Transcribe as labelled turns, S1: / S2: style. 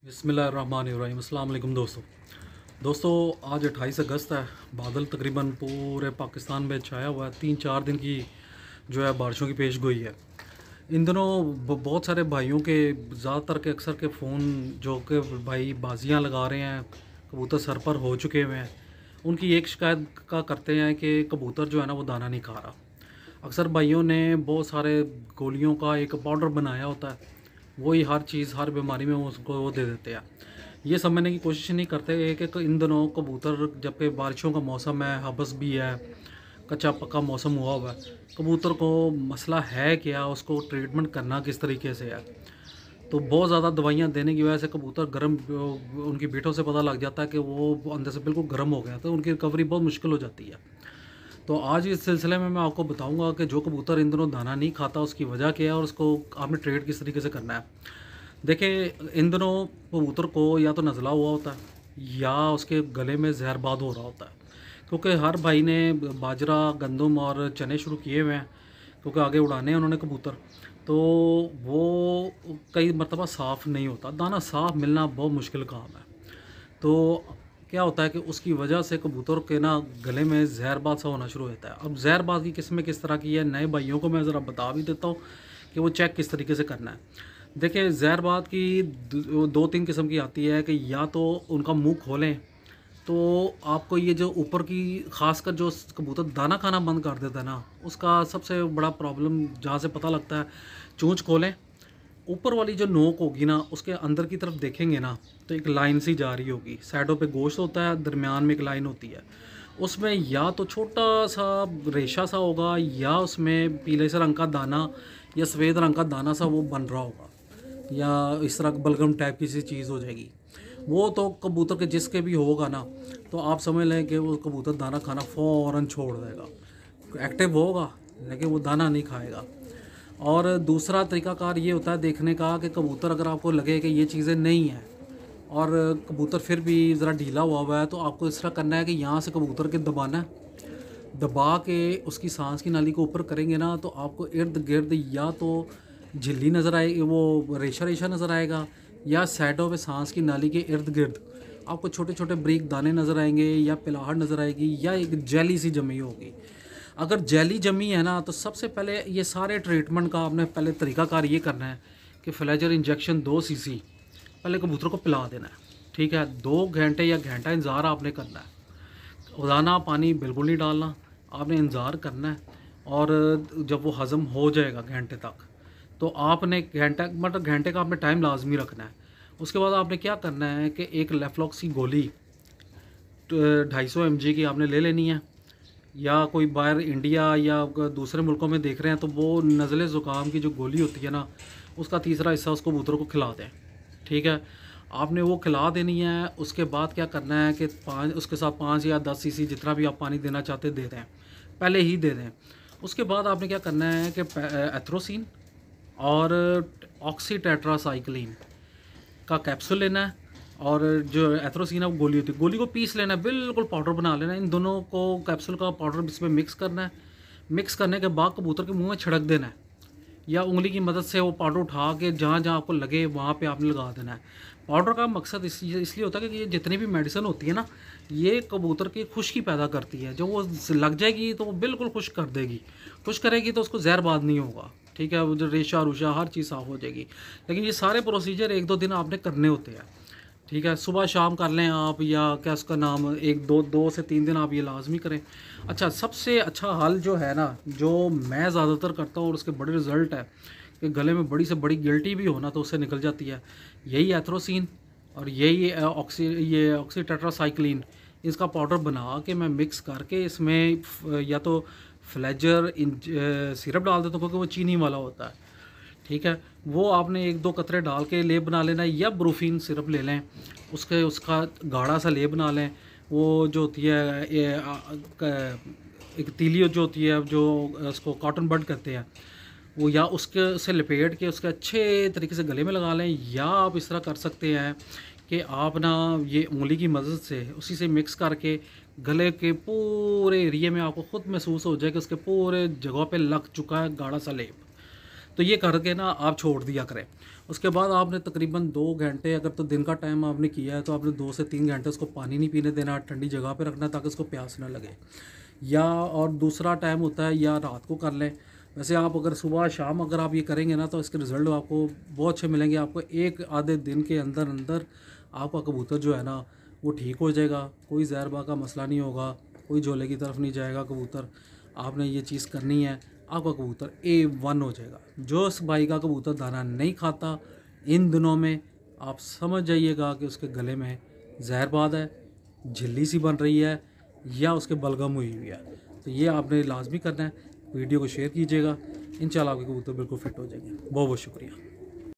S1: बिस्मिल्लाहिर्रहमानिर्रहीम। अस्सलाम वालेकुम दोस्तों आज 28 अगस्त है। बादल तकरीबन पूरे पाकिस्तान में छाया हुआ है। 3-4 दिन की जो है बारिशों की पेश गोई है। इन दिनों बहुत सारे भाइयों के ज़्यादातर के अक्सर के फ़ोन जो कि भाई बाजियाँ लगा रहे हैं, कबूतर सर पर हो चुके हुए हैं, उनकी एक शिकायत का करते हैं कि कबूतर जो है ना वो दाना नहीं खा रहा। अक्सर भाइयों ने बहुत सारे गोलियों का एक पाउडर बनाया होता है, वही हर चीज़ हर बीमारी में उसको वो दे देते हैं। ये समझने की कोशिश नहीं करते कि इन दिनों कबूतर जबकि बारिशों का मौसम है, हबस भी है, कच्चा पक्का मौसम हुआ हुआ है, कबूतर को मसला है क्या, उसको ट्रीटमेंट करना किस तरीके से है। तो बहुत ज़्यादा दवाइयाँ देने की वजह से कबूतर गर्म, उनकी बीटों से पता लग जाता है कि वो अंदर से बिल्कुल गर्म हो गया, तो उनकी रिकवरी बहुत मुश्किल हो जाती है। तो आज इस सिलसिले में मैं आपको बताऊंगा कि जो कबूतर इन दिनों दाना नहीं खाता उसकी वजह क्या है और उसको आपने ट्रेड किस तरीके से करना है। देखिए, इन दिनों कबूतर को या तो नज़ला हुआ होता है या उसके गले में जहरबाद हो रहा होता है, क्योंकि हर भाई ने बाजरा, गंदम और चने शुरू किए हुए हैं, क्योंकि आगे उड़ाने हैं उन्होंने कबूतर। तो वो कई मरतबा साफ़ नहीं होता, दाना साफ़ मिलना बहुत मुश्किल काम है। तो क्या होता है कि उसकी वजह से कबूतर के ना गले में जहरबाद सा होना शुरू होता है। अब जहरबाद की किस्में किस तरह की है, नए भाइयों को मैं ज़रा बता भी देता हूँ कि वो चेक किस तरीके से करना है। देखिए, जहरबाद की 2-3 किस्म की आती है कि या तो उनका मुंह खोलें तो आपको ये जो ऊपर की खासकर जो कबूतर दाना खाना बंद कर देता है ना, उसका सबसे बड़ा प्रॉब्लम जहाँ से पता लगता है, चोंच खोलें, ऊपर वाली जो नोक होगी ना उसके अंदर की तरफ देखेंगे ना तो एक लाइन सी जा रही होगी। साइडों पे गोश्त होता है, दरमियान में एक लाइन होती है, उसमें या तो छोटा सा रेशा सा होगा या उसमें पीले से रंग का दाना या सफ़ेद रंग का दाना सा वो बन रहा होगा, या इस तरह बलगम टाइप की सी चीज़ हो जाएगी। वो तो कबूतर के जिसके भी होगा ना, तो आप समझ लें कि वो कबूतर दाना खाना फ़ौरन छोड़ देगा। एक्टिव होगा लेकिन वो दाना नहीं खाएगा। और दूसरा तरीक़ाकार ये होता है देखने का कि कबूतर अगर आपको लगे कि ये चीज़ें नहीं हैं और कबूतर फिर भी ज़रा ढीला हुआ है, तो आपको इस तरह करना है कि यहाँ से कबूतर के दबाना है, दबा के उसकी सांस की नाली को ऊपर करेंगे ना तो आपको इर्द गिर्द या तो झिल्ली नज़र आएगी, वो रेशा रेशा नज़र आएगा, या साइडों पे सांस की नाली के इर्द गिर्द आपको छोटे छोटे ब्रीक दाने नज़र आएंगे, या पिलाहट नज़र आएगी, या एक जेली सी जमी होगी। अगर जेली जमी है ना तो सबसे पहले ये सारे ट्रीटमेंट का आपने पहले तरीक़ाकार ये करना है कि फ्लेजर इंजेक्शन 2 सीसी पहले कबूतर को पिला देना है। ठीक है, 2 घंटे या घंटा इंतज़ार आपने करना है, रोज़ाना पानी बिल्कुल नहीं डालना, आपने इंतज़ार करना है। और जब वो हज़म हो जाएगा घंटे तक, तो आपने घंटा मतलब घंटे का आपने टाइम लाजमी रखना है। उसके बाद आपने क्या करना है कि एक लेफ्लॉक्सी गोली 250 mg की आपने ले लेनी है, या कोई बाहर इंडिया या दूसरे मुल्कों में देख रहे हैं तो वो नज़ले ज़ुकाम की जो गोली होती है ना, उसका तीसरा हिस्सा उसको कबूतर को खिला दें। ठीक है, आपने वो खिला देनी है। उसके बाद क्या करना है कि उसके साथ 5 या 10 सीसी जितना भी आप पानी देना चाहते दे दें, पहले ही दे दें। उसके बाद आपने क्या करना है कि एथ्रोसिन और ऑक्सी टेट्रासाइक्लिन का कैप्सूल लेना है, और जो एथ्रोसिन है वो गोली होती है, गोली को पीस लेना है, बिल्कुल पाउडर बना लेना है। इन दोनों को कैप्सूल का पाउडर इसमें मिक्स करना है। मिक्स करने के बाद कबूतर के मुंह में छिड़क देना है, या उंगली की मदद से वो पाउडर उठा के जहाँ जहाँ आपको लगे वहाँ पे आपने लगा देना है। पाउडर का मकसद इसलिए होता है कि ये जितनी भी मेडिसिन होती है ना, ये कबूतर की खुश्की पैदा करती है। जब वो लग जाएगी तो वो बिल्कुल खुश्क कर देगी, खुश्क करेगी तो उसको जहरबाद नहीं होगा। ठीक है, वो जो रेशा रूशा हर चीज़ साफ़ हो जाएगी। लेकिन ये सारे प्रोसीजर 1-2 दिन आपने करने होते हैं। ठीक है, सुबह शाम कर लें आप, या क्या उसका नाम, 1-2 से 3 दिन आप ये लाजमी करें। अच्छा, सबसे अच्छा हल जो है ना, जो मैं ज़्यादातर करता हूँ और उसके बड़े रिज़ल्ट है कि गले में बड़ी से बड़ी गिल्टी भी होना तो उससे निकल जाती है, यही एथ्रोसिन और यही ऑक्सी टेट्रासाइक्लिन, इसका पाउडर बना के मैं मिक्स करके इसमें या तो फ्लेजर सिरप डाल देता हूँ, क्योंकि वो चीनी वाला होता है। ठीक है, वो आपने 1-2 कतरे डाल के लेप बना लेना, या ब्रूफिन सिरप ले लें, उसका गाढ़ा सा लेप बना लें। वो जो होती है एक तीली जो होती है, जो उसको कॉटन बड कहते हैं, वो या उससे लपेट के उसके अच्छे तरीके से गले में लगा लें, या आप इस तरह कर सकते हैं कि आप ना ये उंगली की मदद से उसी से मिक्स करके गले के पूरे एरिए में आपको ख़ुद महसूस हो जाए कि उसके पूरे जगह पे लग चुका है गाढ़ा सा लेप। तो ये करके ना आप छोड़ दिया करें। उसके बाद आपने तकरीबन 2 घंटे, अगर तो दिन का टाइम आपने किया है तो आपने 2 से 3 घंटे उसको पानी नहीं पीने देना, ठंडी जगह पे रखना ताकि उसको प्यास ना लगे। या और दूसरा टाइम होता है या रात को कर लें। वैसे आप अगर सुबह शाम अगर आप ये करेंगे ना तो इसके रिज़ल्ट आपको बहुत अच्छे मिलेंगे। आपको एक आधे दिन के अंदर अंदर आपका कबूतर जो है ना वो ठीक हो जाएगा, कोई जहरबा का मसला नहीं होगा, कोई झोले की तरफ नहीं जाएगा कबूतर। आपने ये चीज़ करनी है, आपका कबूतर A1 हो जाएगा। जो इस भाई का कबूतर दाना नहीं खाता इन दिनों में, आप समझ जाइएगा कि उसके गले में जहरबाद है, झिल्ली सी बन रही है या उसके बलगम हुई हुई है। तो ये आपने लाजमी करना है। वीडियो को शेयर कीजिएगा, इंशाल्लाह आपके कबूतर बिल्कुल फिट हो जाएंगे। बहुत बहुत शुक्रिया।